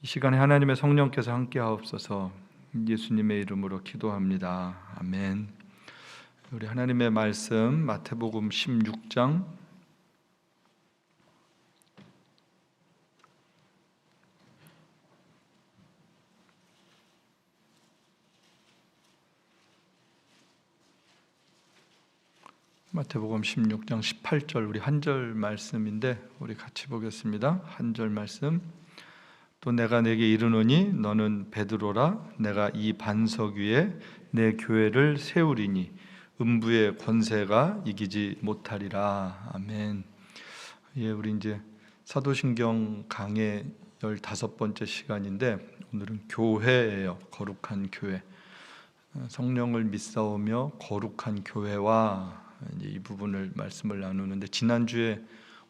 이 시간에 하나님의 성령께서 함께 하옵소서. 예수님의 이름으로 기도합니다. 아멘. 우리 하나님의 말씀 마태복음 16장 마태복음 16장 18절 우리 한 절 말씀인데 우리 같이 보겠습니다. 한 절 말씀. 또 내가 내게 이르노니 너는 베드로라. 내가 이 반석 위에 내 교회를 세우리니 음부의 권세가 이기지 못하리라. 아멘. 예, 우리 이제 사도신경 강의 15번째 시간인데 오늘은 교회예요. 거룩한 교회. 성령을 믿사오며 거룩한 교회와 이제 이 부분을 말씀을 나누는데, 지난주에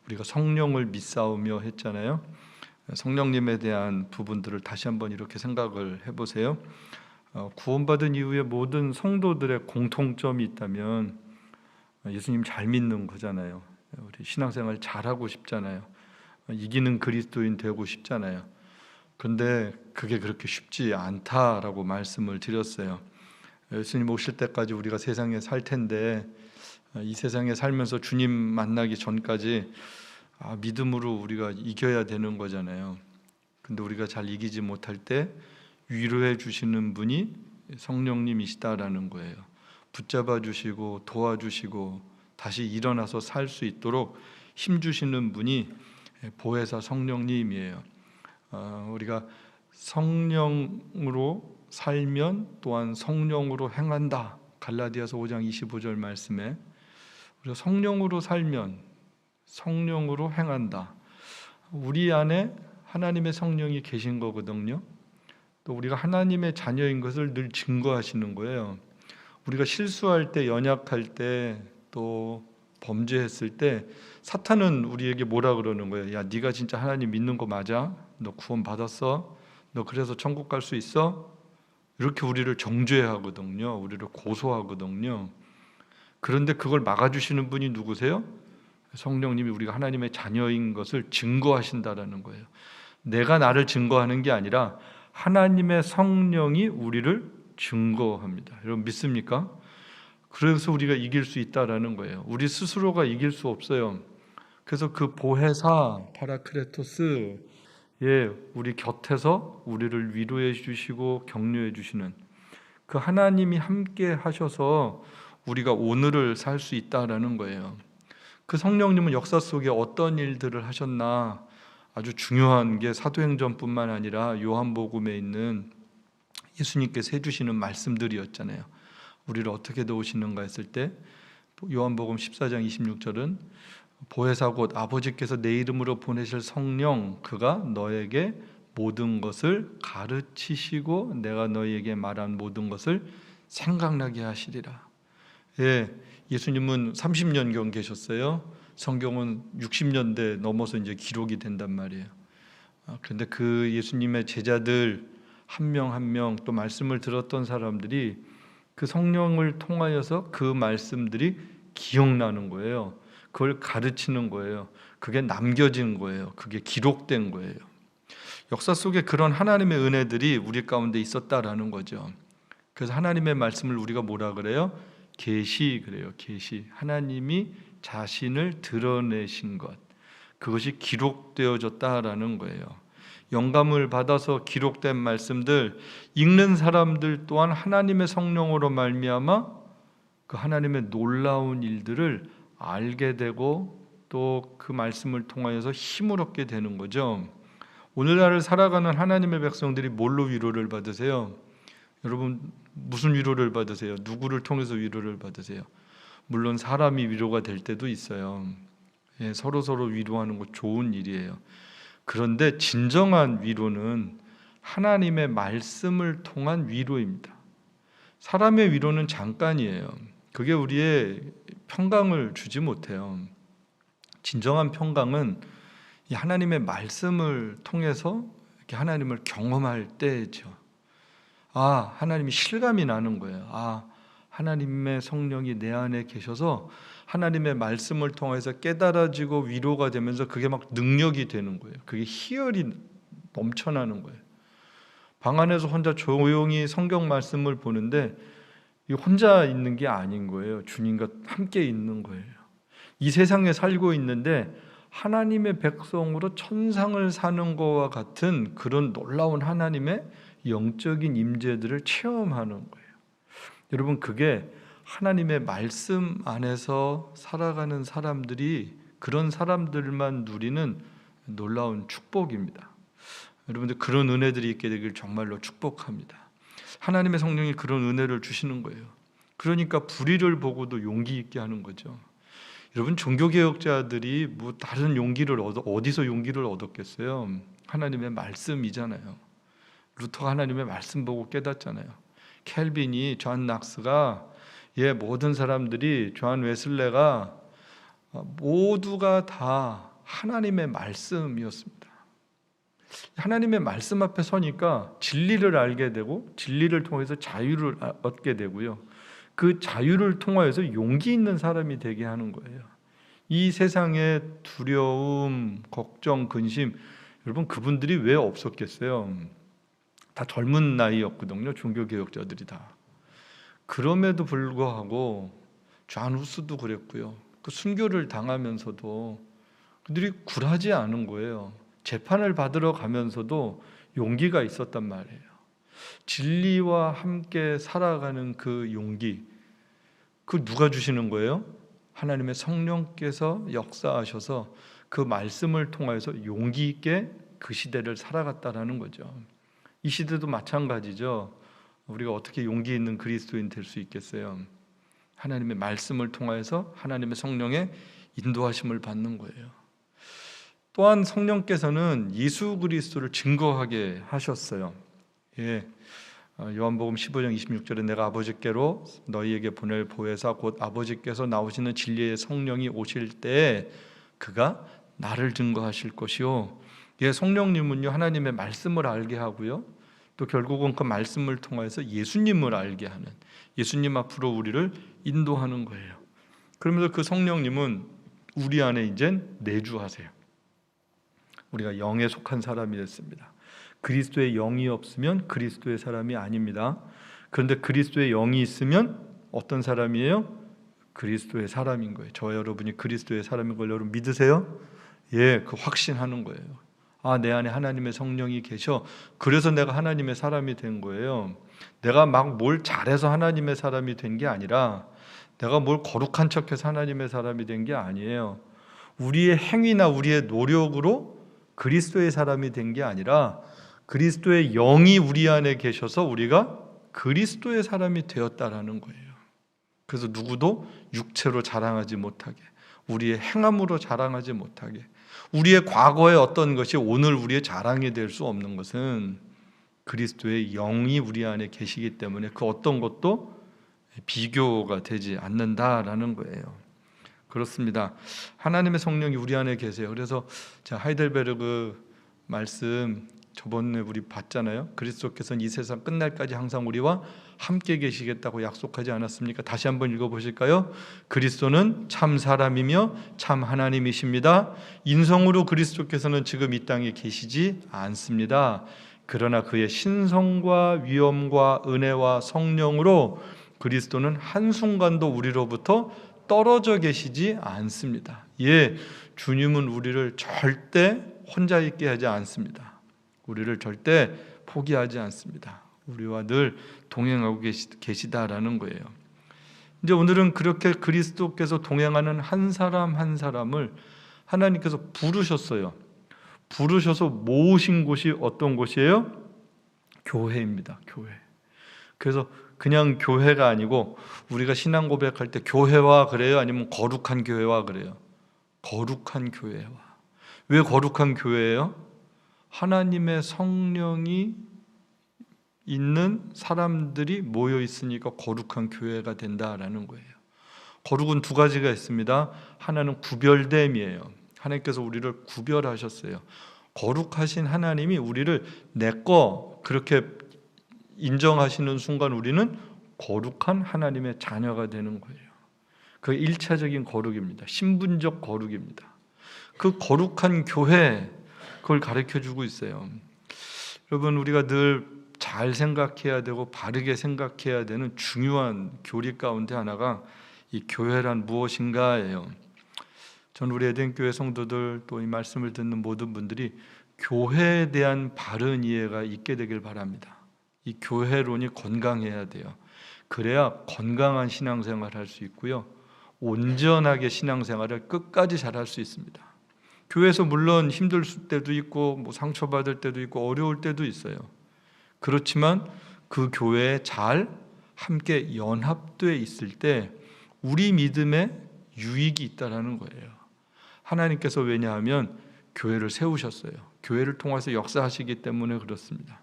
우리가 성령을 믿사오며 했잖아요. 성령님에 대한 부분들을 다시 한번 이렇게 생각을 해보세요. 구원받은 이후에 모든 성도들의 공통점이 있다면 예수님 잘 믿는 거잖아요. 우리 신앙생활 잘하고 싶잖아요. 이기는 그리스도인 되고 싶잖아요. 그런데 그게 그렇게 쉽지 않다라고 말씀을 드렸어요. 예수님 오실 때까지 우리가 세상에 살 텐데, 이 세상에 살면서 주님 만나기 전까지 믿음으로 우리가 이겨야 되는 거잖아요. 근데 우리가 잘 이기지 못할 때 위로해 주시는 분이 성령님이시다라는 거예요. 붙잡아 주시고 도와주시고 다시 일어나서 살 수 있도록 힘 주시는 분이 보혜사 성령님이에요. 우리가 성령으로 살면 또한 성령으로 행한다. 갈라디아서 5장 25절 말씀에 우리가 성령으로 살면 성령으로 행한다. 우리 안에 하나님의 성령이 계신 거거든요. 또 우리가 하나님의 자녀인 것을 늘 증거하시는 거예요. 우리가 실수할 때, 연약할 때, 또 범죄했을 때 사탄은 우리에게 뭐라 그러는 거예요? 야, 네가 진짜 하나님 믿는 거 맞아? 너 구원 받았어? 너 그래서 천국 갈 수 있어? 이렇게 우리를 정죄하거든요. 우리를 고소하거든요. 그런데 그걸 막아주시는 분이 누구세요? 성령님이 우리가 하나님의 자녀인 것을 증거하신다라는 거예요. 내가 나를 증거하는 게 아니라 하나님의 성령이 우리를 증거합니다. 여러분 믿습니까? 그래서 우리가 이길 수 있다라는 거예요. 우리 스스로가 이길 수 없어요. 그래서 그 보혜사 파라크레토스, 우리 곁에서 우리를 위로해 주시고 격려해 주시는 그 하나님이 함께 하셔서 우리가 오늘을 살 수 있다라는 거예요. 그 성령님은 역사 속에 어떤 일들을 하셨나, 아주 중요한 게 사도행전뿐만 아니라 요한복음에 있는 예수님께서 해주시는 말씀들이었잖아요. 우리를 어떻게 도우시는가 했을 때 요한복음 14장 26절은 보혜사 곧 아버지께서 내 이름으로 보내실 성령, 그가 너에게 모든 것을 가르치시고 내가 너희에게 말한 모든 것을 생각나게 하시리라. 예수님은 30년경 계셨어요. 성경은 60년대 넘어서 이제 기록이 된단 말이에요. 그런데 그 예수님의 제자들 한 명 한 명, 또 말씀을 들었던 사람들이 그 성령을 통하여서 그 말씀들이 기억나는 거예요. 그걸 가르치는 거예요. 그게 남겨진 거예요. 그게 기록된 거예요. 역사 속에 그런 하나님의 은혜들이 우리 가운데 있었다라는 거죠. 그래서 하나님의 말씀을 우리가 뭐라 그래요? 계시 그래요. 계시. 하나님이 자신을 드러내신 것, 그것이 기록되어졌다라는 거예요. 영감을 받아서 기록된 말씀들, 읽는 사람들 또한 하나님의 성령으로 말미암아 그 하나님의 놀라운 일들을 알게 되고 또 그 말씀을 통하여서 힘을 얻게 되는 거죠. 오늘날을 살아가는 하나님의 백성들이 뭘로 위로를 받으세요? 여러분 무슨 위로를 받으세요? 누구를 통해서 위로를 받으세요? 물론 사람이 위로가 될 때도 있어요. 서로 위로하는 거 좋은 일이에요. 그런데 진정한 위로는 하나님의 말씀을 통한 위로입니다. 사람의 위로는 잠깐이에요. 그게 우리의 평강을 주지 못해요. 진정한 평강은 이 하나님의 말씀을 통해서 이렇게 하나님을 경험할 때죠. 하나님이 실감이 나는 거예요. 하나님의 성령이 내 안에 계셔서 하나님의 말씀을 통해서 깨달아지고 위로가 되면서 그게 막 능력이 되는 거예요. 그게 희열이 넘쳐나는 거예요. 방 안에서 혼자 조용히 성경 말씀을 보는데 이 혼자 있는 게 아닌 거예요. 주님과 함께 있는 거예요. 이 세상에 살고 있는데 하나님의 백성으로 천상을 사는 것과 같은 그런 놀라운 하나님의 영적인 임재들을 체험하는 거예요. 여러분, 그게 하나님의 말씀 안에서 살아가는 사람들이, 그런 사람들만 누리는 놀라운 축복입니다. 여러분들, 그런 은혜들이 있게 되길 정말로 축복합니다. 하나님의 성령이 그런 은혜를 주시는 거예요. 그러니까 불의를 보고도 용기 있게 하는 거죠. 여러분, 종교개혁자들이 뭐 다른 용기를 어디서 용기를 얻었겠어요? 하나님의 말씀이잖아요. 루터가 하나님의 말씀 보고 깨닫잖아요. 켈빈이, 존 낙스가, 모든 사람들이, 존 웨슬레가 모두가 다 하나님의 말씀이었습니다. 하나님의 말씀 앞에 서니까 진리를 알게 되고, 진리를 통해서 자유를 얻게 되고요, 그 자유를 통하여서 용기 있는 사람이 되게 하는 거예요. 이 세상의 두려움, 걱정, 근심, 여러분, 그분들이 왜 없었겠어요? 다 젊은 나이였거든요. 종교개혁자들이 다. 그럼에도 불구하고 존 후스도 그랬고요, 그 순교를 당하면서도 그들이 굴하지 않은 거예요. 재판을 받으러 가면서도 용기가 있었단 말이에요. 진리와 함께 살아가는 그 용기, 그 누가 주시는 거예요? 하나님의 성령께서 역사하셔서 그 말씀을 통해서 용기 있게 그 시대를 살아갔다라는 거죠. 이 시대도 마찬가지죠. 우리가 어떻게 용기 있는 그리스도인 될 수 있겠어요? 하나님의 말씀을 통해서 하나님의 성령의 인도하심을 받는 거예요. 또한 성령께서는 예수 그리스도를 증거하게 하셨어요. 요한복음 15장 26절에 내가 아버지께로 너희에게 보낼 보혜사 곧 아버지께서 나오시는 진리의 성령이 오실 때에 그가 나를 증거하실 것이요. 성령님은요, 하나님의 말씀을 알게 하고요, 또 결국은 그 말씀을 통해서 예수님을 알게 하는, 예수님 앞으로 우리를 인도하는 거예요. 그러면서 그 성령님은 우리 안에 이제 내주하세요. 우리가 영에 속한 사람이 됐습니다. 그리스도의 영이 없으면 그리스도의 사람이 아닙니다. 그런데 그리스도의 영이 있으면 어떤 사람이에요? 그리스도의 사람인 거예요. 저와 여러분이 그리스도의 사람인 걸 여러분 믿으세요? 그 확신하는 거예요. 내 안에 하나님의 성령이 계셔. 그래서 내가 하나님의 사람이 된 거예요. 내가 막 뭘 잘해서 하나님의 사람이 된 게 아니라, 내가 뭘 거룩한 척해서 하나님의 사람이 된 게 아니에요. 우리의 행위나 우리의 노력으로 그리스도의 사람이 된 게 아니라 그리스도의 영이 우리 안에 계셔서 우리가 그리스도의 사람이 되었다라는 거예요. 그래서 누구도 육체로 자랑하지 못하게, 우리의 행함으로 자랑하지 못하게, 우리의 과거의 어떤 것이 오늘 우리의 자랑이 될 수 없는 것은 그리스도의 영이 우리 안에 계시기 때문에 그 어떤 것도 비교가 되지 않는다라는 거예요. 그렇습니다. 하나님의 성령이 우리 안에 계세요. 그래서 하이델베르그 말씀 저번에 우리 봤잖아요. 그리스도께서는 이 세상 끝날까지 항상 우리와 함께 계시겠다고 약속하지 않았습니까? 다시 한번 읽어보실까요? 그리스도는 참 사람이며 참 하나님이십니다. 인성으로 그리스도께서는 지금 이 땅에 계시지 않습니다. 그러나 그의 신성과 위엄과 은혜와 성령으로 그리스도는 한순간도 우리로부터 떨어져 계시지 않습니다. 주님은 우리를 절대 혼자 있게 하지 않습니다. 우리를 절대 포기하지 않습니다. 우리와 늘 동행하고 계시다라는 거예요. 이제 오늘은 그렇게 그리스도께서 동행하는 한 사람 한 사람을 하나님께서 부르셨어요. 부르셔서 모으신 곳이 어떤 곳이에요? 교회입니다. 교회. 그래서 그냥 교회가 아니고, 우리가 신앙 고백할 때 교회와 그래요? 아니면 거룩한 교회와 그래요? 거룩한 교회와. 왜 거룩한 교회예요? 하나님의 성령이 있는 사람들이 모여 있으니까 거룩한 교회가 된다라는 거예요. 거룩은 두 가지가 있습니다. 하나는 구별됨이에요. 하나님께서 우리를 구별하셨어요. 거룩하신 하나님이 우리를 내거 그렇게 인정하시는 순간 우리는 거룩한 하나님의 자녀가 되는 거예요. 그 1차적인 거룩입니다. 신분적 거룩입니다. 그 거룩한 교회, 그걸 가르쳐주고 있어요. 여러분, 우리가 늘 잘 생각해야 되고 바르게 생각해야 되는 중요한 교리 가운데 하나가 이 교회란 무엇인가예요. 전 우리 에덴교회 성도들 또 이 말씀을 듣는 모든 분들이 교회에 대한 바른 이해가 있게 되길 바랍니다. 이 교회론이 건강해야 돼요. 그래야 건강한 신앙생활을 할 수 있고요, 온전하게 신앙생활을 끝까지 잘할 수 있습니다. 교회에서 물론 힘들 때도 있고 상처받을 때도 있고 어려울 때도 있어요. 그렇지만 그 교회에 잘 함께 연합되어 있을 때 우리 믿음에 유익이 있다라는 거예요. 하나님께서 왜냐하면 교회를 세우셨어요. 교회를 통해서 역사하시기 때문에 그렇습니다.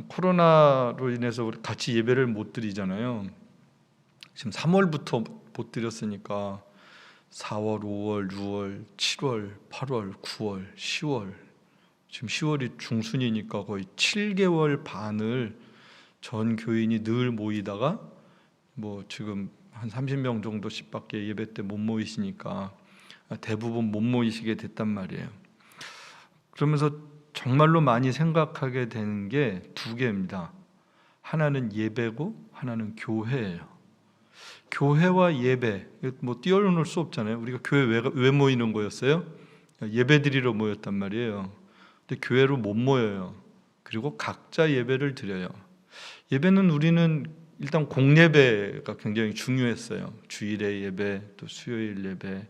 코로나로 인해서 우리 같이 예배를 못 드리잖아요. 지금 3월부터 못 드렸으니까 4월, 5월, 6월, 7월, 8월, 9월, 10월, 지금 10월이 중순이니까 거의 7개월 반을 전 교인이 늘 모이다가 지금 한 30명 정도씩밖에 예배 때 못 모이시니까 대부분 못 모이시게 됐단 말이에요. 그러면서 정말로 많이 생각하게 되는 게 두 개입니다. 하나는 예배고 하나는 교회예요. 교회와 예배, 뛰어넘을 수 없잖아요. 우리가 교회 왜 모이는 거였어요? 예배 드리러 모였단 말이에요. 근데 교회로 못 모여요. 그리고 각자 예배를 드려요. 예배는 우리는 일단 공예배가 굉장히 중요했어요. 주일의 예배, 또 수요일 예배,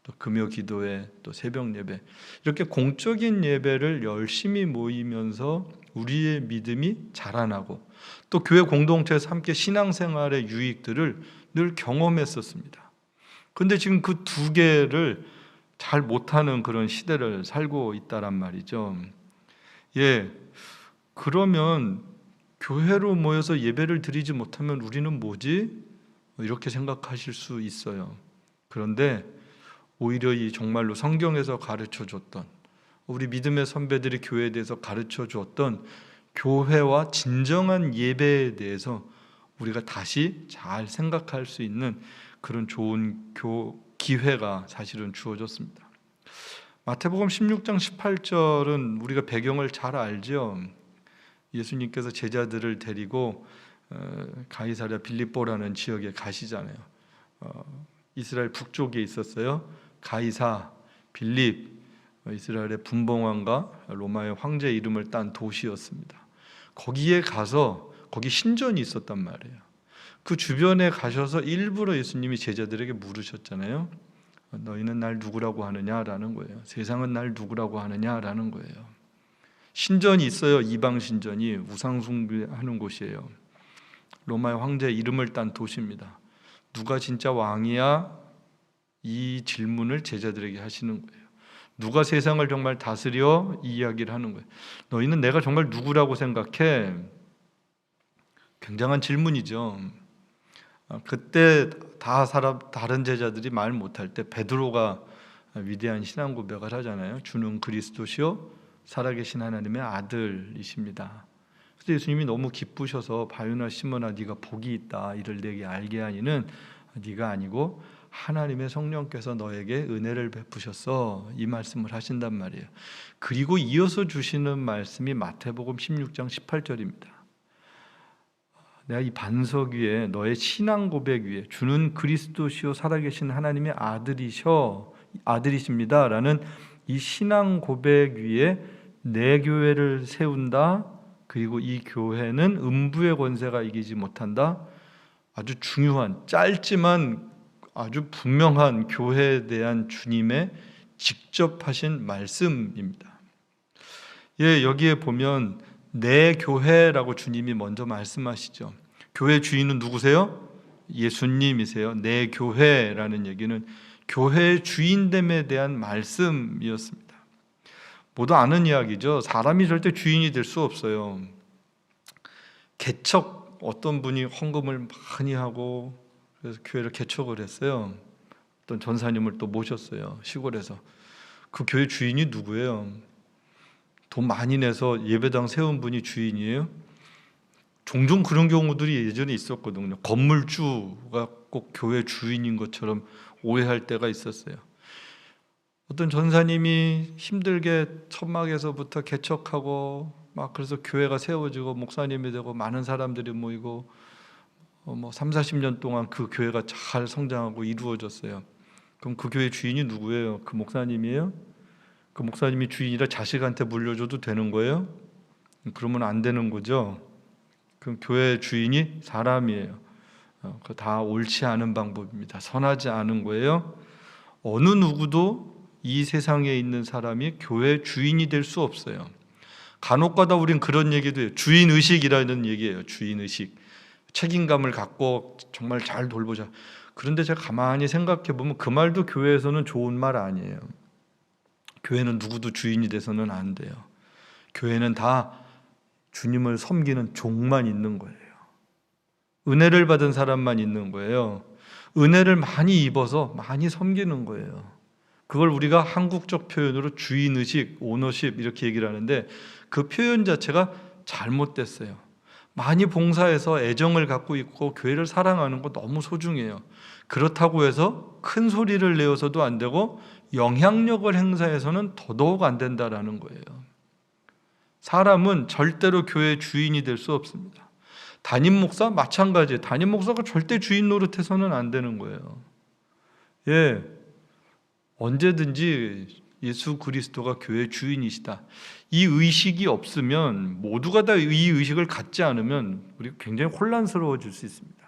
또 금요 기도회, 또 새벽 예배, 이렇게 공적인 예배를 열심히 모이면서 우리의 믿음이 자라나고 또 교회 공동체에서 함께 신앙생활의 유익들을 늘 경험했었습니다. 그런데 지금 그 두 개를 잘 못하는 그런 시대를 살고 있다란 말이죠. 그러면 교회로 모여서 예배를 드리지 못하면 우리는 뭐지? 이렇게 생각하실 수 있어요. 그런데 오히려 이 정말로 성경에서 가르쳐 줬던, 우리 믿음의 선배들이 교회에 대해서 가르쳐 주었던 교회와 진정한 예배에 대해서 우리가 다시 잘 생각할 수 있는 그런 좋은 기회가 사실은 주어졌습니다. 마태복음 16장 18절은 우리가 배경을 잘 알죠. 예수님께서 제자들을 데리고 가이사랴 빌립보라는 지역에 가시잖아요. 이스라엘 북쪽에 있었어요. 가이사, 빌립, 이스라엘의 분봉왕과 로마의 황제 이름을 딴 도시였습니다. 거기에 가서 거기 신전이 있었단 말이에요. 그 주변에 가셔서 일부러 예수님이 제자들에게 물으셨잖아요. 너희는 날 누구라고 하느냐라는 거예요. 세상은 날 누구라고 하느냐라는 거예요. 신전이 있어요. 이방 신전이 우상 숭배하는 곳이에요. 로마의 황제 이름을 딴 도시입니다. 누가 진짜 왕이야? 이 질문을 제자들에게 하시는 거예요. 누가 세상을 정말 다스려? 이 이야기를 하는 거예요. 너희는 내가 정말 누구라고 생각해? 굉장한 질문이죠. 그때 다른 제자들이 말 못할 때 베드로가 위대한 신앙 고백을 하잖아요. 주는 그리스도시요 살아계신 하나님의 아들이십니다. 그래서 예수님이 너무 기쁘셔서 바요나 시몬아 네가 복이 있다. 이를 내게 알게 하니는 네가 아니고 하나님의 성령께서 너에게 은혜를 베푸셨어. 이 말씀을 하신단 말이에요. 그리고 이어서 주시는 말씀이 마태복음 16장 18절입니다. 내가 이 반석 위에 너의 신앙 고백 위에 주는 그리스도시요 살아계신 하나님의 아들이십니다 라는 이 신앙 고백 위에 내 교회를 세운다. 그리고 이 교회는 음부의 권세가 이기지 못한다. 아주 중요한, 짧지만 아주 분명한 교회에 대한 주님의 직접 하신 말씀입니다. 여기에 보면 내 교회라고 주님이 먼저 말씀하시죠. 교회 주인은 누구세요? 예수님이세요. 내 교회라는 얘기는 교회의 주인됨에 대한 말씀이었습니다. 모두 아는 이야기죠. 사람이 절대 주인이 될 수 없어요. 개척, 어떤 분이 헌금을 많이 하고 그래서 교회를 개척을 했어요. 어떤 전사님을 또 모셨어요. 시골에서. 그 교회 주인이 누구예요? 돈 많이 내서 예배당 세운 분이 주인이에요? 종종 그런 경우들이 예전에 있었거든요. 건물주가 꼭 교회 주인인 것처럼 오해할 때가 있었어요. 어떤 전사님이 힘들게 천막에서부터 개척하고 막 그래서 교회가 세워지고 목사님이 되고 많은 사람들이 모이고 3, 40년 동안 그 교회가 잘 성장하고 이루어졌어요. 그럼 그 교회 주인이 누구예요? 그 목사님이에요? 그 목사님이 주인이라 자식한테 물려줘도 되는 거예요? 그러면 안 되는 거죠. 그럼 교회 주인이 사람이에요. 그거 다 옳지 않은 방법입니다. 선하지 않은 거예요. 어느 누구도 이 세상에 있는 사람이 교회 주인이 될 수 없어요. 간혹가다 우린 그런 얘기도 해요. 주인의식이라는 얘기예요. 주인의식. 책임감을 갖고 정말 잘 돌보자. 그런데 제가 가만히 생각해 보면 그 말도 교회에서는 좋은 말 아니에요. 교회는 누구도 주인이 돼서는 안 돼요. 교회는 다 주님을 섬기는 종만 있는 거예요. 은혜를 받은 사람만 있는 거예요. 은혜를 많이 입어서 많이 섬기는 거예요. 그걸 우리가 한국적 표현으로 주인의식, 오너십 이렇게 얘기를 하는데 그 표현 자체가 잘못됐어요. 많이 봉사해서 애정을 갖고 있고 교회를 사랑하는 거 너무 소중해요. 그렇다고 해서 큰 소리를 내어서도 안 되고 영향력을 행사해서는 더더욱 안 된다라는 거예요. 사람은 절대로 교회의 주인이 될 수 없습니다. 담임 목사 마찬가지예요. 담임 목사가 절대 주인 노릇해서는 안 되는 거예요. 예, 언제든지 예수 그리스도가 교회의 주인이시다. 이 의식이 없으면 모두가 다 이 의식을 갖지 않으면 우리가 굉장히 혼란스러워질 수 있습니다.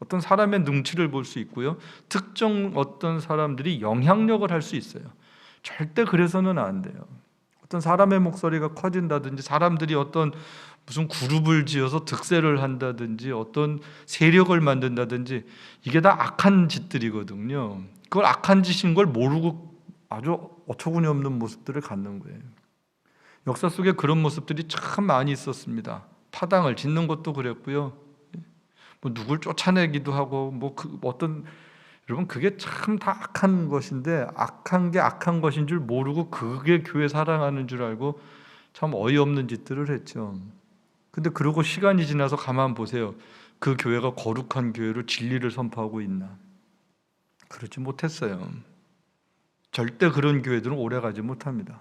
어떤 사람의 능치를 볼 수 있고요. 특정 어떤 사람들이 영향력을 할 수 있어요. 절대 그래서는 안 돼요. 어떤 사람의 목소리가 커진다든지 사람들이 어떤 무슨 그룹을 지어서 득세를 한다든지 어떤 세력을 만든다든지 이게 다 악한 짓들이거든요. 그걸 악한 짓인 걸 모르고 아주 어처구니 없는 모습들을 갖는 거예요. 역사 속에 그런 모습들이 참 많이 있었습니다. 파당을 짓는 것도 그랬고요. 뭐 누굴 쫓아내기도 하고 여러분 그게 참 다 악한 것인데 악한 게 악한 것인 줄 모르고 그게 교회 사랑하는 줄 알고 참 어이없는 짓들을 했죠. 근데 그러고 시간이 지나서 가만 보세요. 그 교회가 거룩한 교회로 진리를 선포하고 있나? 그렇지 못했어요. 절대 그런 교회들은 오래가지 못합니다.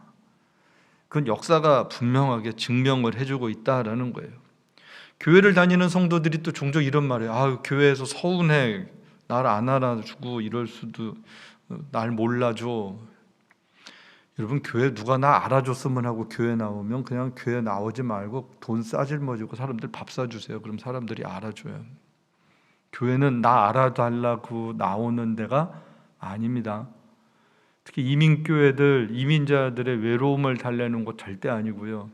그건 역사가 분명하게 증명을 해주고 있다라는 거예요. 교회를 다니는 성도들이 또 종종 이런 말이에요. 교회에서 서운해, 날 안 알아주고 이럴 수도, 날 몰라줘. 여러분 교회 누가 나 알아줬으면 하고 교회 나오면 그냥 교회 나오지 말고 돈 싸질머지고 사람들 밥 사주세요. 그럼 사람들이 알아줘요. 교회는 나 알아달라고 나오는 데가 아닙니다. 특히 이민교회들, 이민자들의 외로움을 달래는 것 절대 아니고요.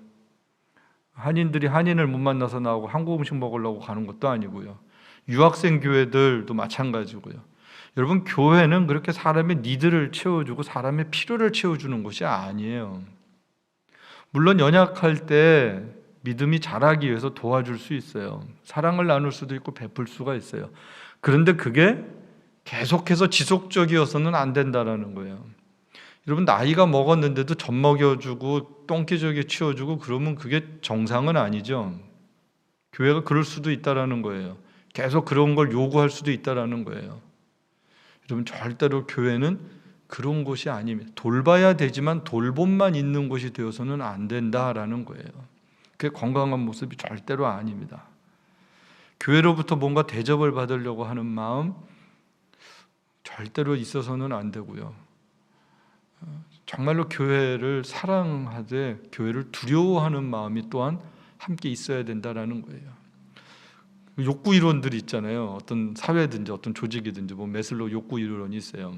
한인들이 한인을 못 만나서 나오고 한국 음식 먹으려고 가는 것도 아니고요. 유학생 교회들도 마찬가지고요. 여러분 교회는 그렇게 사람의 니드를 채워주고 사람의 필요를 채워주는 것이 아니에요. 물론 연약할 때 믿음이 자라기 위해서 도와줄 수 있어요. 사랑을 나눌 수도 있고 베풀 수가 있어요. 그런데 그게 계속해서 지속적이어서는 안 된다라는 거예요. 여러분 나이가 먹었는데도 젖 먹여주고 똥기저귀 치워주고 그러면 그게 정상은 아니죠. 교회가 그럴 수도 있다라는 거예요. 계속 그런 걸 요구할 수도 있다라는 거예요. 여러분 절대로 교회는 그런 곳이 아닙니다. 돌봐야 되지만 돌봄만 있는 곳이 되어서는 안 된다라는 거예요. 그게 건강한 모습이 절대로 아닙니다. 교회로부터 뭔가 대접을 받으려고 하는 마음 절대로 있어서는 안 되고요. 정말로 교회를 사랑하되 교회를 두려워하는 마음이 또한 함께 있어야 된다라는 거예요. 욕구 이론들이 있잖아요. 어떤 사회든지 어떤 조직이든지 메슬로우 욕구 이론이 있어요.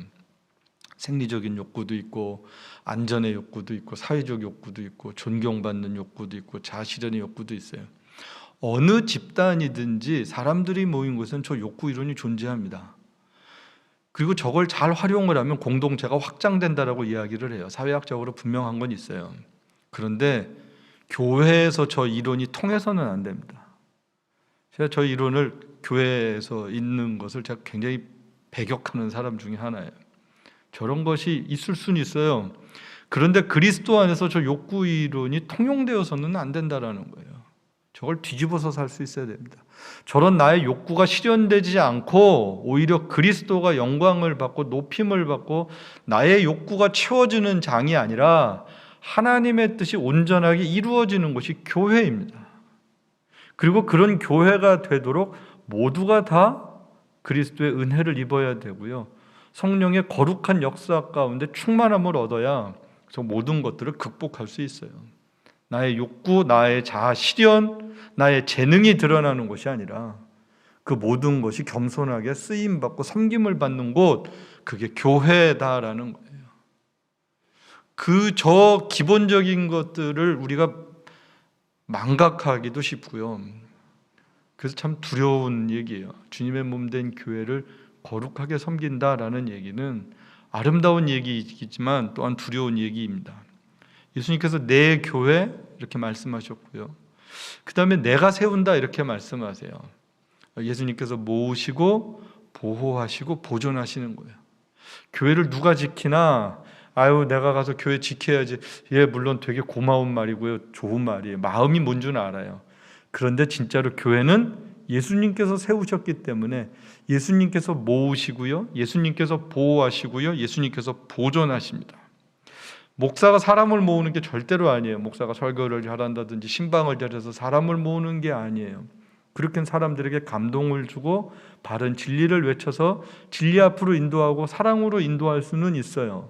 생리적인 욕구도 있고 안전의 욕구도 있고 사회적 욕구도 있고 존경받는 욕구도 있고 자아실현의 욕구도 있어요. 어느 집단이든지 사람들이 모인 곳은 저 욕구 이론이 존재합니다. 그리고 저걸 잘 활용을 하면 공동체가 확장된다라고 이야기를 해요. 사회학적으로 분명한 건 있어요. 그런데 교회에서 저 이론이 통해서는 안 됩니다. 제가 저 이론을 교회에서 있는 것을 제가 굉장히 배격하는 사람 중에 하나예요. 저런 것이 있을 수는 있어요. 그런데 그리스도 안에서 저 욕구 이론이 통용되어서는 안 된다라는 거예요. 저걸 뒤집어서 살 수 있어야 됩니다. 저런 나의 욕구가 실현되지 않고 오히려 그리스도가 영광을 받고 높임을 받고 나의 욕구가 채워지는 장이 아니라 하나님의 뜻이 온전하게 이루어지는 것이 교회입니다. 그리고 그런 교회가 되도록 모두가 다 그리스도의 은혜를 입어야 되고요. 성령의 거룩한 역사 가운데 충만함을 얻어야 저 모든 것들을 극복할 수 있어요. 나의 욕구, 나의 자아 실현, 나의 재능이 드러나는 것이 아니라 그 모든 것이 겸손하게 쓰임받고 섬김을 받는 곳, 그게 교회다라는 거예요. 저 기본적인 것들을 우리가 망각하기도 쉽고요. 그래서 참 두려운 얘기예요. 주님의 몸된 교회를 거룩하게 섬긴다라는 얘기는 아름다운 얘기이지만 또한 두려운 얘기입니다. 예수님께서 내 교회 이렇게 말씀하셨고요. 그 다음에 내가 세운다 이렇게 말씀하세요. 예수님께서 모으시고 보호하시고 보존하시는 거예요. 교회를 누가 지키나? 아유, 내가 가서 교회 지켜야지. 예, 물론 되게 고마운 말이고요. 좋은 말이에요. 마음이 뭔 줄 알아요. 그런데 진짜로 교회는 예수님께서 세우셨기 때문에 예수님께서 모으시고요, 예수님께서 보호하시고요, 예수님께서 보존하십니다. 목사가 사람을 모으는 게 절대로 아니에요. 목사가 설교를 잘한다든지 신방을 잘해서 사람을 모으는 게 아니에요. 그렇게 사람들에게 감동을 주고 바른 진리를 외쳐서 진리 앞으로 인도하고 사랑으로 인도할 수는 있어요.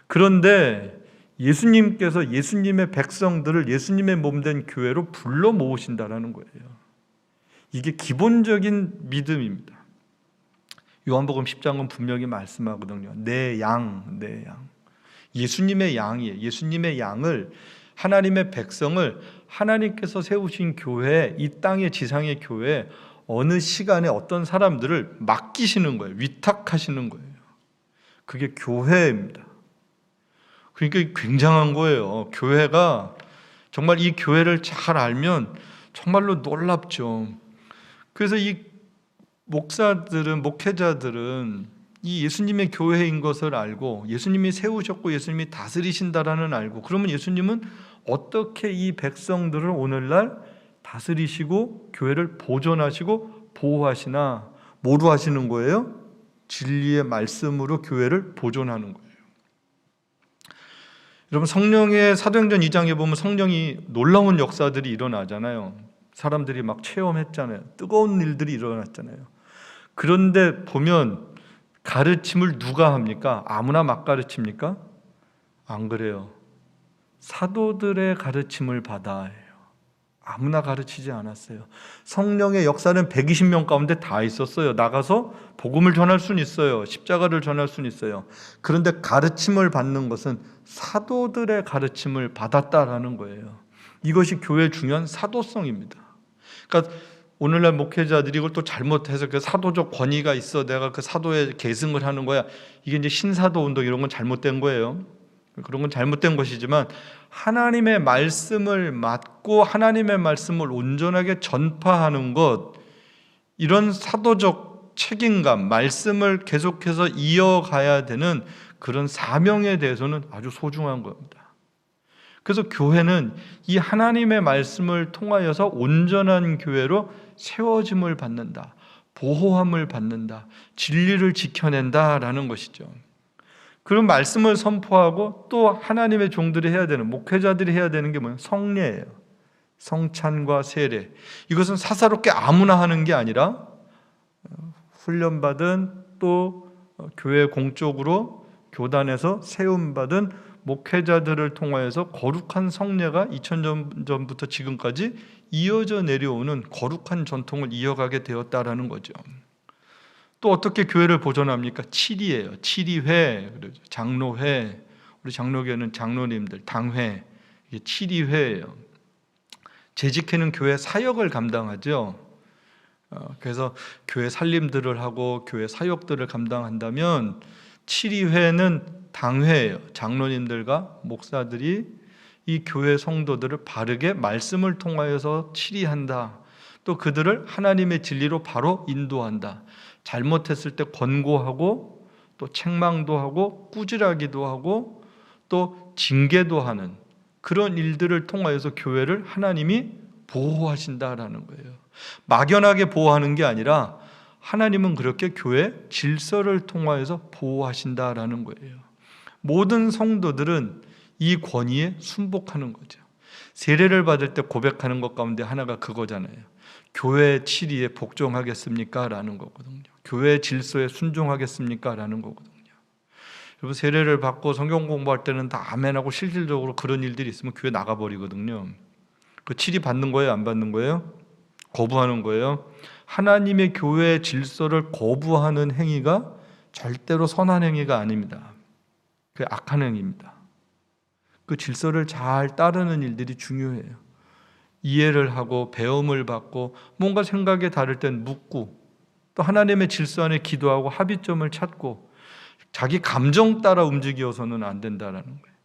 그런데 예수님께서 예수님의 백성들을 예수님의 몸된 교회로 불러 모으신다라는 거예요. 이게 기본적인 믿음입니다. 요한복음 10장은 분명히 말씀하거든요. 내 양. 예수님의 양이에요. 예수님의 양을, 하나님의 백성을 하나님께서 세우신 교회, 이 땅의 지상의 교회, 어느 시간에 어떤 사람들을 맡기시는 거예요. 위탁하시는 거예요. 그게 교회입니다. 그러니까 굉장한 거예요. 교회가 정말 이 교회를 잘 알면 정말로 놀랍죠. 그래서 이 목사들은, 목회자들은 이 예수님의 교회인 것을 알고 예수님이 세우셨고 예수님이 다스리신다라는 알고, 그러면 예수님은 어떻게 이 백성들을 오늘날 다스리시고 교회를 보존하시고 보호하시나? 뭐로 하시는 거예요? 진리의 말씀으로 교회를 보존하는 거예요. 여러분, 성령의 사도행전 2장에 보면 성령이 놀라운 역사들이 일어나잖아요. 사람들이 막 체험했잖아요. 뜨거운 일들이 일어났잖아요. 그런데 보면 가르침을 누가 합니까? 아무나 막 가르칩니까? 안 그래요. 사도들의 가르침을 받아요. 아무나 가르치지 않았어요. 성령의 역사는 120명 가운데 다 있었어요. 나가서 복음을 전할 수는 있어요. 십자가를 전할 수는 있어요. 그런데 가르침을 받는 것은 사도들의 가르침을 받았다라는 거예요. 이것이 교회의 중요한 사도성입니다. 그러니까 오늘날 목회자들이 이걸 또 잘못해서 그 사도적 권위가 있어, 내가 그 사도에 계승을 하는 거야, 이게 이제 신사도 운동, 이런 건 잘못된 거예요. 그런 건 잘못된 것이지만 하나님의 말씀을 맡고 하나님의 말씀을 온전하게 전파하는 것, 이런 사도적 책임감, 말씀을 계속해서 이어가야 되는 그런 사명에 대해서는 아주 소중한 겁니다. 그래서 교회는 이 하나님의 말씀을 통하여서 온전한 교회로 세워짐을 받는다, 보호함을 받는다, 진리를 지켜낸다라는 것이죠. 그런 말씀을 선포하고 또 하나님의 종들이 해야 되는, 목회자들이 해야 되는 게 뭐예요? 성례예요. 성찬과 세례. 이것은 사사롭게 아무나 하는 게 아니라 훈련받은, 또 교회 공적으로 교단에서 세움받은 목회자들을 통하여서 거룩한 성례가 2000년 전부터 지금까지 이어져 내려오는 거룩한 전통을 이어가게 되었다라는 거죠. 또 어떻게 교회를 보존합니까? 칠이에요. 칠이회, 장로회, 우리 장로교회는 장로님들, 당회, 이게 칠이회예요. 재직회는 교회 사역을 감당하죠. 그래서 교회 살림들을 하고 교회 사역들을 감당한다면 칠이회는 당회예요. 장로님들과 목사들이 이 교회 성도들을 바르게 말씀을 통하여서 칠이한다. 또 그들을 하나님의 진리로 바로 인도한다. 잘못했을 때 권고하고 또 책망도 하고 꾸지라기도 하고 또 징계도 하는 그런 일들을 통하여서 교회를 하나님이 보호하신다라는 거예요. 막연하게 보호하는 게 아니라 하나님은 그렇게 교회 질서를 통하여서 보호하신다라는 거예요. 모든 성도들은 이 권위에 순복하는 거죠. 세례를 받을 때 고백하는 것 가운데 하나가 그거잖아요. 교회 치리에 복종하겠습니까? 라는 거거든요. 교회 질서에 순종하겠습니까? 라는 거거든요. 여러분, 세례를 받고 성경 공부할 때는 다 아멘하고 실질적으로 그런 일들이 있으면 교회 나가버리거든요. 그 치리 받는 거예요? 안 받는 거예요? 거부하는 거예요? 하나님의 교회의 질서를 거부하는 행위가 절대로 선한 행위가 아닙니다. 그게 악한 행위입니다. 그 질서를 잘 따르는 일들이 중요해요. 이해를 하고 배움을 받고 뭔가 생각이 다를 땐 묻고 또 하나님의 질서 안에 기도하고 합의점을 찾고 자기 감정 따라 움직여서는 안 된다라는 거예요.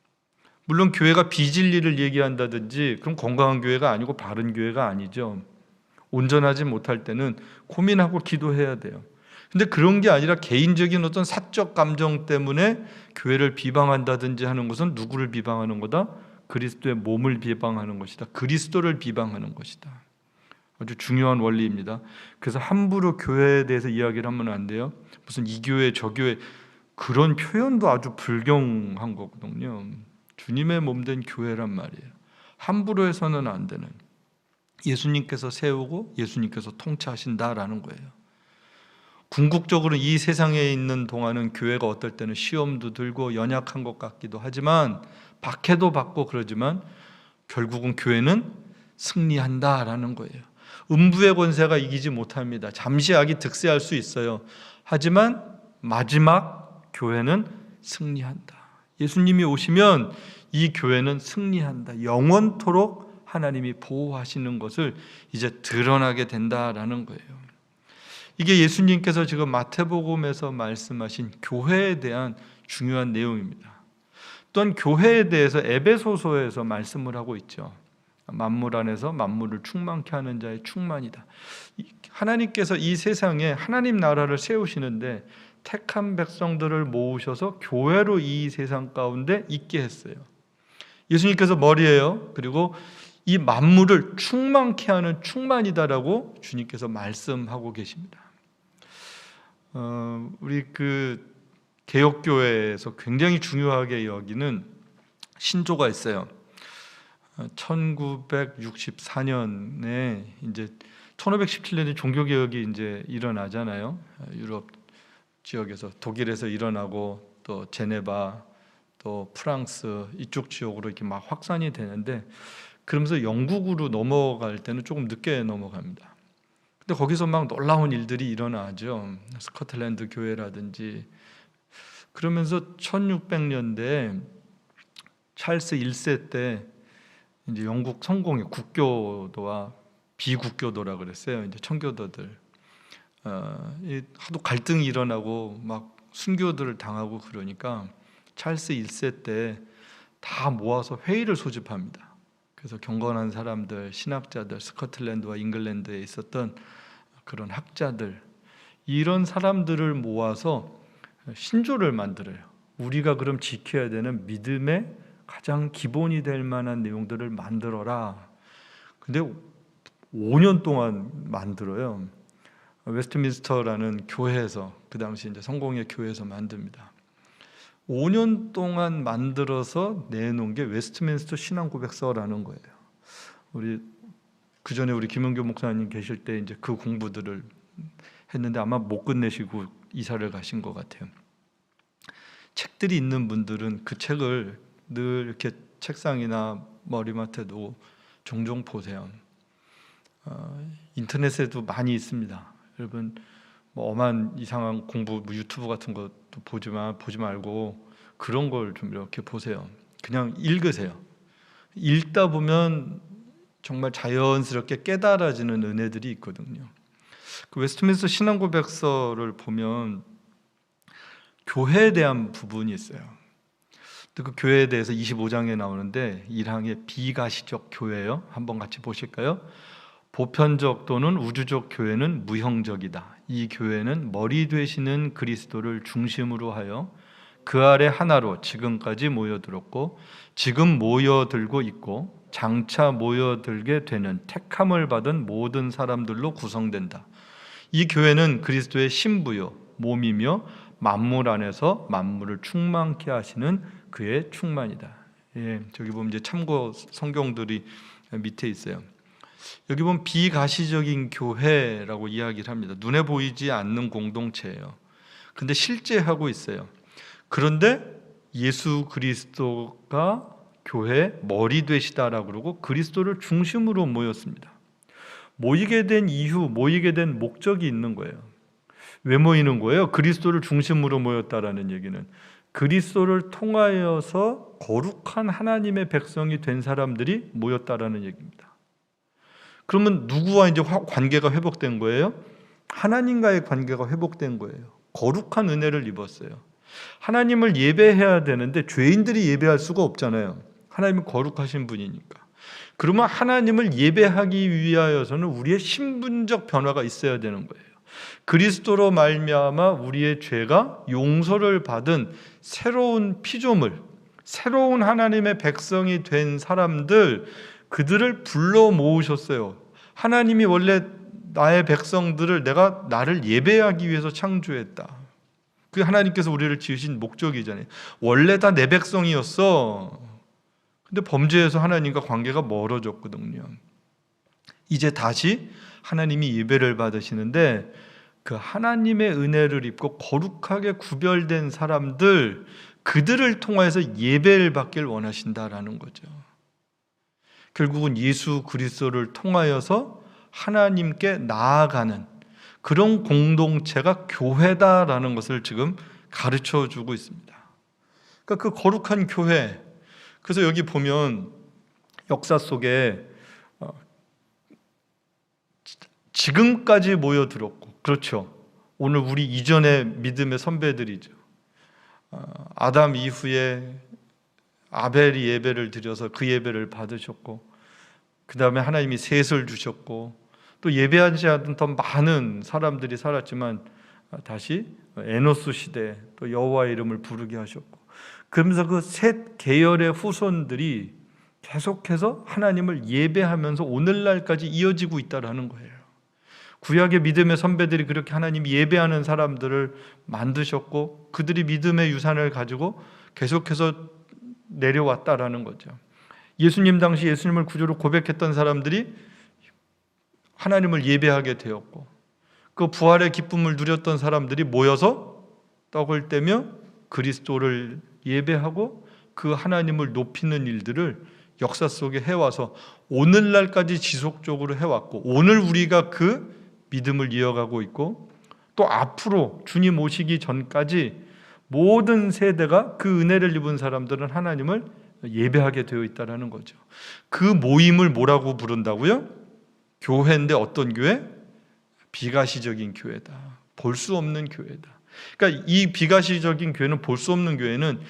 물론 교회가 비진리를 얘기한다든지 그럼 건강한 교회가 아니고 바른 교회가 아니죠. 온전하지 못할 때는 고민하고 기도해야 돼요. 근데 그런 게 아니라 개인적인 어떤 사적 감정 때문에 교회를 비방한다든지 하는 것은 누구를 비방하는 거다? 그리스도의 몸을 비방하는 것이다. 그리스도를 비방하는 것이다. 아주 중요한 원리입니다. 그래서 함부로 교회에 대해서 이야기를 하면 안 돼요. 무슨 이 교회 저 교회 그런 표현도 아주 불경한 거거든요. 주님의 몸된 교회란 말이에요. 함부로 해서는 안 되는, 예수님께서 세우고 예수님께서 통치하신다라는 거예요. 궁극적으로 이 세상에 있는 동안은 교회가 어떨 때는 시험도 들고 연약한 것 같기도 하지만 박해도 받고 그러지만 결국은 교회는 승리한다라는 거예요. 음부의 권세가 이기지 못합니다. 잠시 악이 득세할 수 있어요. 하지만 마지막 교회는 승리한다. 예수님이 오시면 이 교회는 승리한다. 영원토록 하나님이 보호하시는 것을 이제 드러나게 된다라는 거예요. 이게 예수님께서 지금 마태복음에서 말씀하신 교회에 대한 중요한 내용입니다. 또한 교회에 대해서 에베소서에서 말씀을 하고 있죠. 만물 안에서 만물을 충만케 하는 자의 충만이다. 하나님께서 이 세상에 하나님 나라를 세우시는데 택한 백성들을 모으셔서 교회로 이 세상 가운데 있게 했어요. 예수님께서 머리예요. 그리고 이 만물을 충만케 하는 충만이다라고 주님께서 말씀하고 계십니다. 우리 그 개혁교회에서 굉장히 중요하게 여기는 신조가 있어요. 1964년에 이제 1517년에 종교개혁이 이제 일어나잖아요. 유럽 지역에서 독일에서 일어나고 또 제네바 또 프랑스 이쪽 지역으로 이렇게 막 확산이 되는데 그러면서 영국으로 넘어갈 때는 조금 늦게 넘어갑니다. 근데 거기서 막 놀라운 일들이 일어나죠. 스코틀랜드 교회라든지. 그러면서 1600년대 찰스 1세 때 이제 영국 성공의 국교도와 비국교도라 그랬어요. 이제 청교도들 하도 갈등이 일어나고 막 순교들을 당하고 그러니까 찰스 1세 때 다 모아서 회의를 소집합니다. 그래서 경건한 사람들, 신학자들, 스코틀랜드와 잉글랜드에 있었던 그런 학자들, 이런 사람들을 모아서 신조를 만들어요. 우리가 그럼 지켜야 되는 믿음의 가장 기본이 될 만한 내용들을 만들어라. 근데 5년 동안 만들어요. 웨스트민스터라는 교회에서, 그 당시 이제 성공의 교회에서 만듭니다. 5년 동안 만들어서 내놓은 게 웨스트민스터 신앙고백서라는 거예요. 우리 그 전에 우리 김은교 목사님 계실 때 이제 그 공부들을 했는데 아마 못 끝내시고 이사를 가신 것 같아요. 책들이 있는 분들은 그 책을 늘 이렇게 책상이나 머리맡에 두고 종종 보세요. 인터넷에도 많이 있습니다. 여러분 뭐 엄한 이상한 공부 뭐 유튜브 같은 것도 보지 말고 그런 걸 좀 이렇게 보세요. 그냥 읽으세요. 읽다 보면 정말 자연스럽게 깨달아지는 은혜들이 있거든요. 그 웨스트민스터 신앙고백서를 보면 교회에 대한 부분이 있어요. 또 그 교회에 대해서 25장에 나오는데 1항에 비가시적 교회요. 한번 같이 보실까요? 보편적 또는 우주적 교회는 무형적이다. 이 교회는 머리 되시는 그리스도를 중심으로 하여 그 아래 하나로 지금까지 모여들었고 지금 모여들고 있고 장차 모여들게 되는 택함을 받은 모든 사람들로 구성된다. 이 교회는 그리스도의 신부요 몸이며 만물 안에서 만물을 충만케 하시는 그의 충만이다. 저기 보면 이제 참고 성경들이 밑에 있어요. 여기 보면 비가시적인 교회라고 이야기를 합니다. 눈에 보이지 않는 공동체예요. 근데 실제 하고 있어요. 그런데 예수 그리스도가 교회 머리 되시다라고 그러고 그리스도를 중심으로 모였습니다. 모이게 된 이유, 모이게 된 목적이 있는 거예요. 왜 모이는 거예요? 그리스도를 중심으로 모였다라는 얘기는 그리스도를 통하여서 거룩한 하나님의 백성이 된 사람들이 모였다라는 얘기입니다. 그러면 누구와 이제 관계가 회복된 거예요? 하나님과의 관계가 회복된 거예요. 거룩한 은혜를 입었어요. 하나님을 예배해야 되는데 죄인들이 예배할 수가 없잖아요. 하나님은 거룩하신 분이니까. 그러면 하나님을 예배하기 위하여서는 우리의 신분적 변화가 있어야 되는 거예요. 그리스도로 말미암아 우리의 죄가 용서를 받은 새로운 피조물, 새로운 하나님의 백성이 된 사람들, 그들을 불러 모으셨어요. 하나님이 원래 나의 백성들을 나를 예배하기 위해서 창조했다. 그 하나님께서 우리를 지으신 목적이잖아요. 원래 다 내 백성이었어. 근데 범죄해서 하나님과 관계가 멀어졌거든요. 이제 다시 하나님이 예배를 받으시는데 그 하나님의 은혜를 입고 거룩하게 구별된 사람들, 그들을 통해서 예배를 받길 원하신다라는 거죠. 결국은 예수 그리스도를 통하여서 하나님께 나아가는 그런 공동체가 교회다라는 것을 지금 가르쳐 주고 있습니다. 그러니까 그 거룩한 교회, 그래서 여기 보면 역사 속에 지금까지 모여들었고, 그렇죠. 오늘 우리 이전의 믿음의 선배들이죠. 아담 이후에 아벨이 예배를 드려서 그 예배를 받으셨고, 그 다음에 하나님이 셋을 주셨고, 또 예배하지 않던 더 많은 사람들이 살았지만 다시 에노스 시대 또 여호와의 이름을 부르게 하셨고, 그러면서 그 셋 계열의 후손들이 계속해서 하나님을 예배하면서 오늘날까지 이어지고 있다라는 거예요. 구약의 믿음의 선배들이 그렇게 하나님 예배하는 사람들을 만드셨고 그들이 믿음의 유산을 가지고 계속해서 내려왔다라는 거죠. 예수님 당시 예수님을 구주로 고백했던 사람들이 하나님을 예배하게 되었고, 그 부활의 기쁨을 누렸던 사람들이 모여서 떡을 떼며 그리스도를 예배하고 그 하나님을 높이는 일들을 역사 속에 해와서 오늘날까지 지속적으로 해왔고, 오늘 우리가 그 믿음을 이어가고 있고, 또 앞으로 주님 오시기 전까지 모든 세대가 그 은혜를 입은 사람들은 하나님을 예배하게 되어 있다는 거죠. 그 모임을 뭐라고 부른다고요? 교회인데 어떤 교회? 비가시적인 교회다. 볼 수 없는 교회다. 그러니까 이 비가시적인 교회는, 볼 수 없는 교회는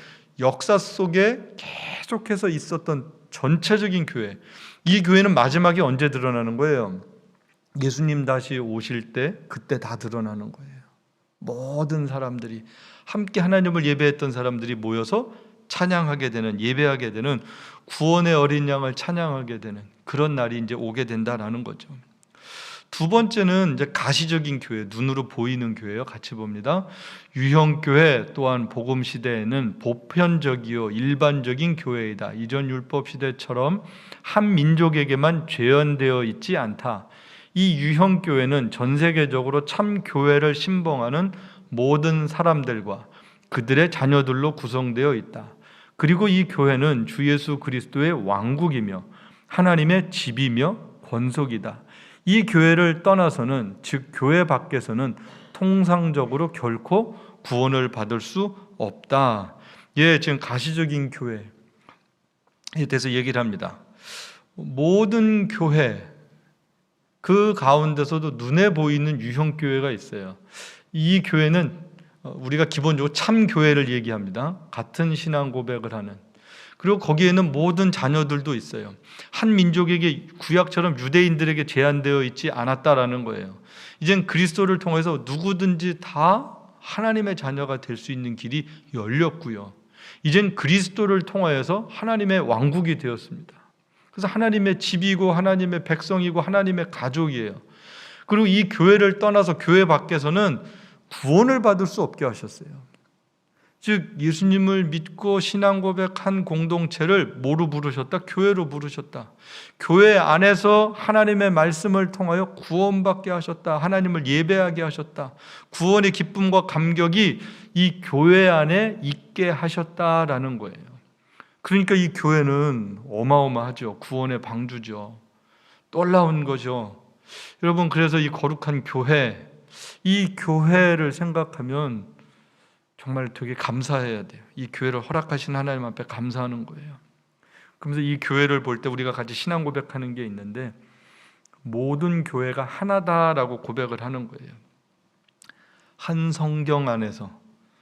역사 속에 계속해서 있었던 전체적인 교회. 이 교회는 마지막에 언제 드러나는 거예요? 예수님 다시 오실 때, 그때 다 드러나는 거예요. 모든 사람들이 함께 하나님을 예배했던 사람들이 모여서 찬양하게 되는, 예배하게 되는, 구원의 어린 양을 찬양하게 되는 그런 날이 이제 오게 된다라는 거죠. 두 번째는 이제 가시적인 교회, 눈으로 보이는 교회요. 같이 봅니다. 유형교회 또한 복음 시대에는 보편적이요 일반적인 교회이다. 이전 율법 시대처럼 한 민족에게만 재현되어 있지 않다. 이 유형교회는 전 세계적으로 참 교회를 신봉하는 모든 사람들과 그들의 자녀들로 구성되어 있다. 그리고 이 교회는 주 예수 그리스도의 왕국이며 하나님의 집이며 권속이다. 이 교회를 떠나서는, 즉 교회 밖에서는 통상적으로 결코 구원을 받을 수 없다. 지금 가시적인 교회에 대해서 얘기를 합니다. 모든 교회, 그 가운데서도 눈에 보이는 유형교회가 있어요. 이 교회는 우리가 기본적으로 참 교회를 얘기합니다. 같은 신앙 고백을 하는. 그리고 거기에는 모든 자녀들도 있어요. 한 민족에게, 구약처럼 유대인들에게 제한되어 있지 않았다라는 거예요. 이젠 그리스도를 통해서 누구든지 다 하나님의 자녀가 될 수 있는 길이 열렸고요. 이젠 그리스도를 통하여서 하나님의 왕국이 되었습니다. 그래서 하나님의 집이고 하나님의 백성이고 하나님의 가족이에요. 그리고 이 교회를 떠나서 교회 밖에서는 구원을 받을 수 없게 하셨어요. 즉 예수님을 믿고 신앙 고백한 공동체를 뭐로 부르셨다? 교회로 부르셨다. 교회 안에서 하나님의 말씀을 통하여 구원받게 하셨다. 하나님을 예배하게 하셨다. 구원의 기쁨과 감격이 이 교회 안에 있게 하셨다라는 거예요. 그러니까 이 교회는 어마어마하죠. 구원의 방주죠. 놀라운 거죠. 여러분, 그래서 이 거룩한 교회, 이 교회를 생각하면 정말 되게 감사해야 돼요. 이 교회를 허락하신 하나님 앞에 감사하는 거예요. 그러면서 이 교회를 볼 때 우리가 같이 신앙 고백하는 게 있는데, 모든 교회가 하나다라고 고백을 하는 거예요. 한 성경 안에서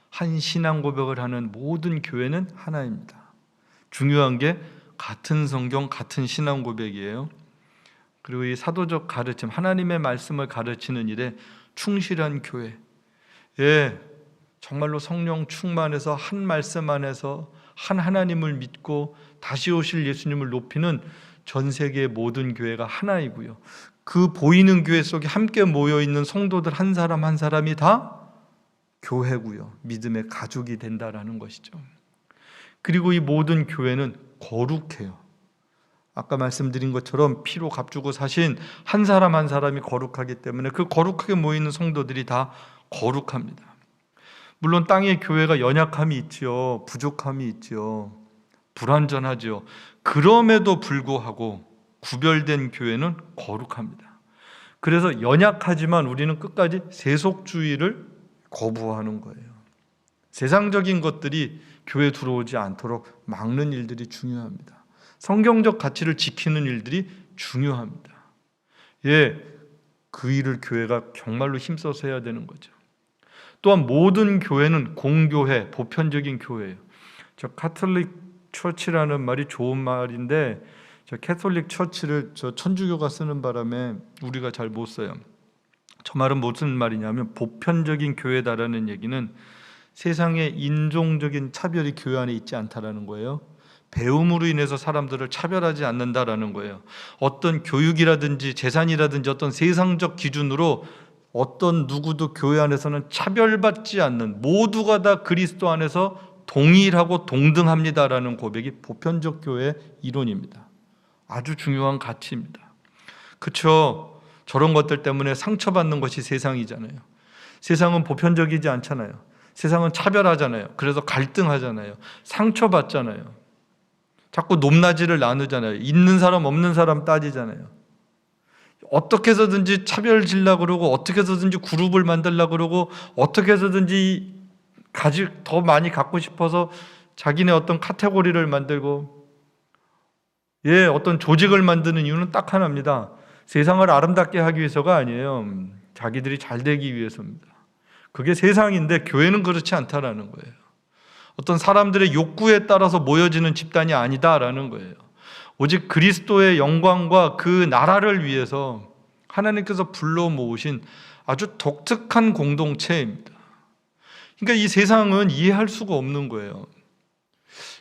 한 신앙 고백을 하는 모든 교회는 하나입니다. 중요한 게 같은 성경, 같은 신앙 고백이에요. 그리고 이 사도적 가르침, 하나님의 말씀을 가르치는 일에 충실한 교회, 정말로 성령 충만해서 한 말씀 안에서 한 하나님을 믿고 다시 오실 예수님을 높이는 전 세계의 모든 교회가 하나이고요. 그 보이는 교회 속에 함께 모여있는 성도들 한 사람 한 사람이 다 교회고요. 믿음의 가족이 된다라는 것이죠. 그리고 이 모든 교회는 거룩해요. 아까 말씀드린 것처럼 피로 값주고 사신 한 사람 한 사람이 거룩하기 때문에 그 거룩하게 모이는 성도들이 다 거룩합니다. 물론 땅의 교회가 연약함이 있지요. 부족함이 있지요. 불완전하지요. 그럼에도 불구하고 구별된 교회는 거룩합니다. 그래서 연약하지만 우리는 끝까지 세속주의를 거부하는 거예요. 세상적인 것들이 교회에 들어오지 않도록 막는 일들이 중요합니다. 성경적 가치를 지키는 일들이 중요합니다. 그 일을 교회가 정말로 힘써서 해야 되는 거죠. 또한 모든 교회는 공교회, 보편적인 교회예요. 저 카톨릭 처치라는 말이 좋은 말인데, 저 캐톨릭 처치를 저 천주교가 쓰는 바람에 우리가 잘 못 써요. 저 말은 무슨 말이냐면, 보편적인 교회다라는 얘기는 세상에 인종적인 차별이 교회 안에 있지 않다라는 거예요. 배움으로 인해서 사람들을 차별하지 않는다라는 거예요. 어떤 교육이라든지 재산이라든지 어떤 세상적 기준으로 어떤 누구도 교회 안에서는 차별받지 않는, 모두가 다 그리스도 안에서 동일하고 동등합니다라는 고백이 보편적 교회의 이론입니다. 아주 중요한 가치입니다. 그렇죠? 저런 것들 때문에 상처받는 것이 세상이잖아요. 세상은 보편적이지 않잖아요. 세상은 차별하잖아요. 그래서 갈등하잖아요. 상처받잖아요. 자꾸 높낮이를 나누잖아요. 있는 사람 없는 사람 따지잖아요. 어떻게 해서든지 차별 지려고 그러고, 어떻게 해서든지 그룹을 만들려고 그러고, 어떻게 해서든지 더 많이 갖고 싶어서 자기네 어떤 카테고리를 만들고, 어떤 조직을 만드는 이유는 딱 하나입니다. 세상을 아름답게 하기 위해서가 아니에요. 자기들이 잘 되기 위해서입니다. 그게 세상인데 교회는 그렇지 않다라는 거예요. 어떤 사람들의 욕구에 따라서 모여지는 집단이 아니다라는 거예요. 오직 그리스도의 영광과 그 나라를 위해서 하나님께서 불러 모으신 아주 독특한 공동체입니다. 그러니까 이 세상은 이해할 수가 없는 거예요.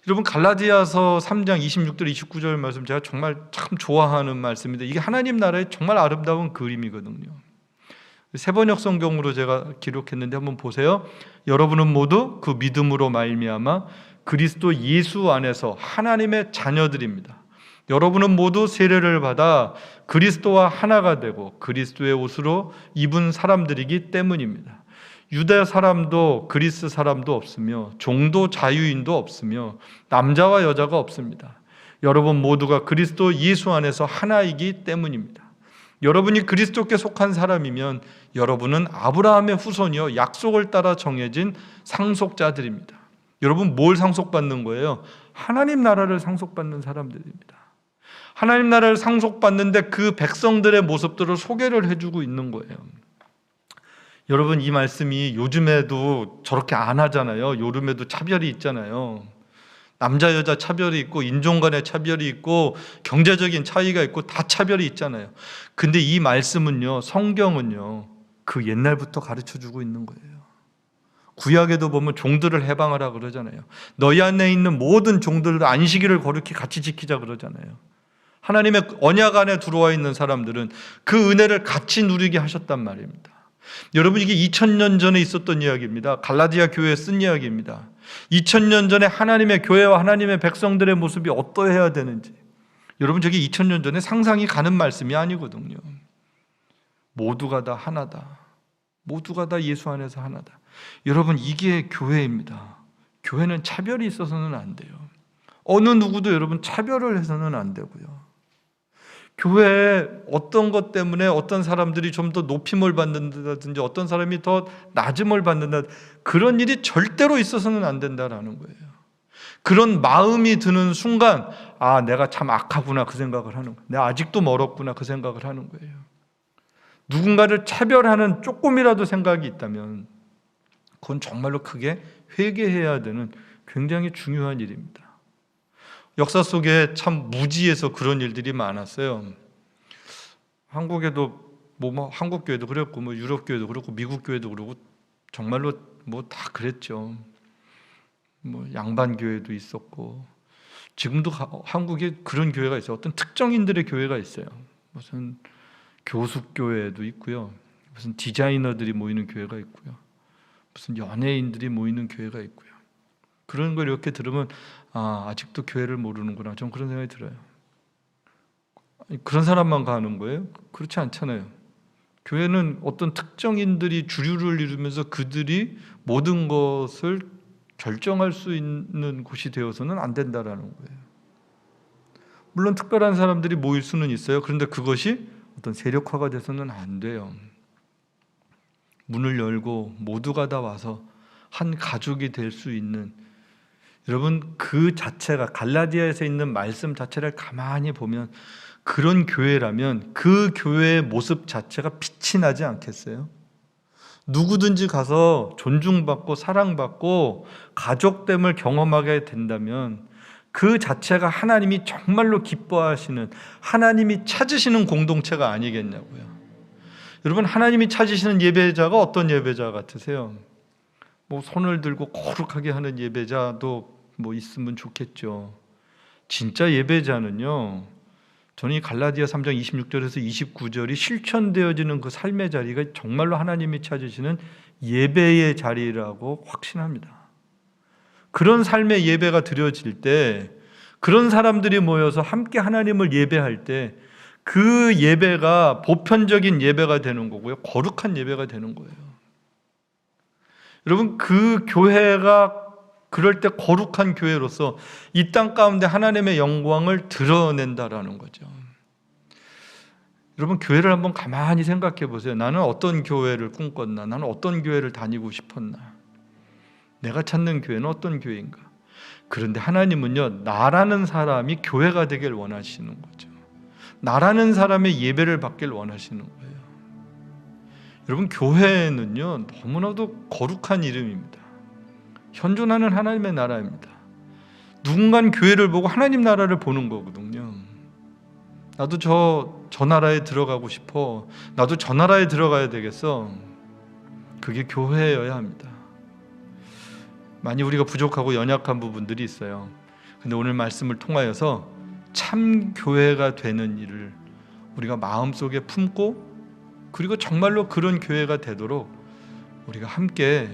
여러분, 갈라디아서 3장 26절 29절 말씀 제가 정말 참 좋아하는 말씀인데, 이게 하나님 나라의 정말 아름다운 그림이거든요. 세번역 성경으로 제가 기록했는데 한번 보세요. 여러분은 모두 그 믿음으로 말미암아 그리스도 예수 안에서 하나님의 자녀들입니다. 여러분은 모두 세례를 받아 그리스도와 하나가 되고 그리스도의 옷으로 입은 사람들이기 때문입니다. 유대 사람도 그리스 사람도 없으며 종도 자유인도 없으며 남자와 여자가 없습니다. 여러분 모두가 그리스도 예수 안에서 하나이기 때문입니다. 여러분이 그리스도께 속한 사람이면 여러분은 아브라함의 후손이요, 약속을 따라 정해진 상속자들입니다. 여러분 뭘 상속받는 거예요? 하나님 나라를 상속받는 사람들입니다. 하나님 나라를 상속받는데 그 백성들의 모습들을 소개를 해주고 있는 거예요. 여러분, 이 말씀이 요즘에도 저렇게 안 하잖아요. 요즘에도 차별이 있잖아요. 남자 여자 차별이 있고 인종 간의 차별이 있고 경제적인 차이가 있고 다 차별이 있잖아요. 근데 이 말씀은요, 성경은요, 그 옛날부터 가르쳐주고 있는 거예요. 구약에도 보면 종들을 해방하라 그러잖아요. 너희 안에 있는 모든 종들을 안식일을 거룩히 같이 지키자 그러잖아요. 하나님의 언약 안에 들어와 있는 사람들은 그 은혜를 같이 누리게 하셨단 말입니다. 여러분, 이게 2000년 전에 있었던 이야기입니다. 갈라디아 교회에 쓴 이야기입니다. 2000년 전에 하나님의 교회와 하나님의 백성들의 모습이 어떠해야 되는지, 여러분 저게 2000년 전에 상상이 가는 말씀이 아니거든요. 모두가 다 하나다. 모두가 다 예수 안에서 하나다. 여러분 이게 교회입니다. 교회는 차별이 있어서는 안 돼요. 어느 누구도 여러분 차별을 해서는 안 되고요. 교회에 어떤 것 때문에 어떤 사람들이 좀 더 높임을 받는다든지 어떤 사람이 더 낮음을 받는다, 그런 일이 절대로 있어서는 안 된다라는 거예요. 그런 마음이 드는 순간 내가 참 악하구나 그 생각을 하는 거예요. 내가 아직도 멀었구나 그 생각을 하는 거예요. 누군가를 차별하는 조금이라도 생각이 있다면 그건 정말로 크게 회개해야 되는 굉장히 중요한 일입니다. 역사 속에 참 무지에서 그런 일들이 많았어요. 한국에도 한국 교회도 그랬고 유럽 교회도 그렇고 미국 교회도 그렇고 정말로 다 그랬죠. 양반 교회도 있었고 지금도 한국에 그런 교회가 있어요. 어떤 특정인들의 교회가 있어요. 무슨 교숙교회도 있고요. 무슨 디자이너들이 모이는 교회가 있고요. 무슨 연예인들이 모이는 교회가 있고요. 그런 걸 이렇게 들으면 아직도 교회를 모르는구나. 좀 그런 생각이 들어요. 그런 사람만 가는 거예요? 그렇지 않잖아요. 교회는 어떤 특정인들이 주류를 이루면서 그들이 모든 것을 결정할 수 있는 곳이 되어서는 안 된다라는 거예요. 물론 특별한 사람들이 모일 수는 있어요. 그런데 그것이 어떤 세력화가 돼서는 안 돼요. 문을 열고 모두가 다 와서 한 가족이 될 수 있는, 여러분 그 자체가 갈라디아에서 있는 말씀 자체를 가만히 보면 그런 교회라면 그 교회의 모습 자체가 빛이 나지 않겠어요? 누구든지 가서 존중받고 사랑받고 가족됨을 경험하게 된다면 그 자체가 하나님이 정말로 기뻐하시는, 하나님이 찾으시는 공동체가 아니겠냐고요. 여러분 하나님이 찾으시는 예배자가 어떤 예배자 같으세요? 손을 들고 거룩하게 하는 예배자도 있으면 좋겠죠. 진짜 예배자는요, 저는 이 갈라디아 3장 26절에서 29절이 실천되어지는 그 삶의 자리가 정말로 하나님이 찾으시는 예배의 자리라고 확신합니다. 그런 삶의 예배가 드려질 때, 그런 사람들이 모여서 함께 하나님을 예배할 때 그 예배가 보편적인 예배가 되는 거고요, 거룩한 예배가 되는 거예요. 여러분 그 교회가 그럴 때 거룩한 교회로서 이 땅 가운데 하나님의 영광을 드러낸다라는 거죠. 여러분 교회를 한번 가만히 생각해 보세요. 나는 어떤 교회를 꿈꿨나? 나는 어떤 교회를 다니고 싶었나? 내가 찾는 교회는 어떤 교회인가? 그런데 하나님은요, 나라는 사람이 교회가 되길 원하시는 거죠. 나라는 사람의 예배를 받길 원하시는 거예요. 여러분 교회는요 너무나도 거룩한 이름입니다. 현존하는 하나님의 나라입니다. 누군가는 교회를 보고 하나님 나라를 보는 거거든요. 나도 저 나라에 들어가고 싶어. 나도 저 나라에 들어가야 되겠어. 그게 교회여야 합니다. 많이 우리가 부족하고 연약한 부분들이 있어요. 근데 오늘 말씀을 통하여서 참 교회가 되는 일을 우리가 마음속에 품고, 그리고 정말로 그런 교회가 되도록 우리가 함께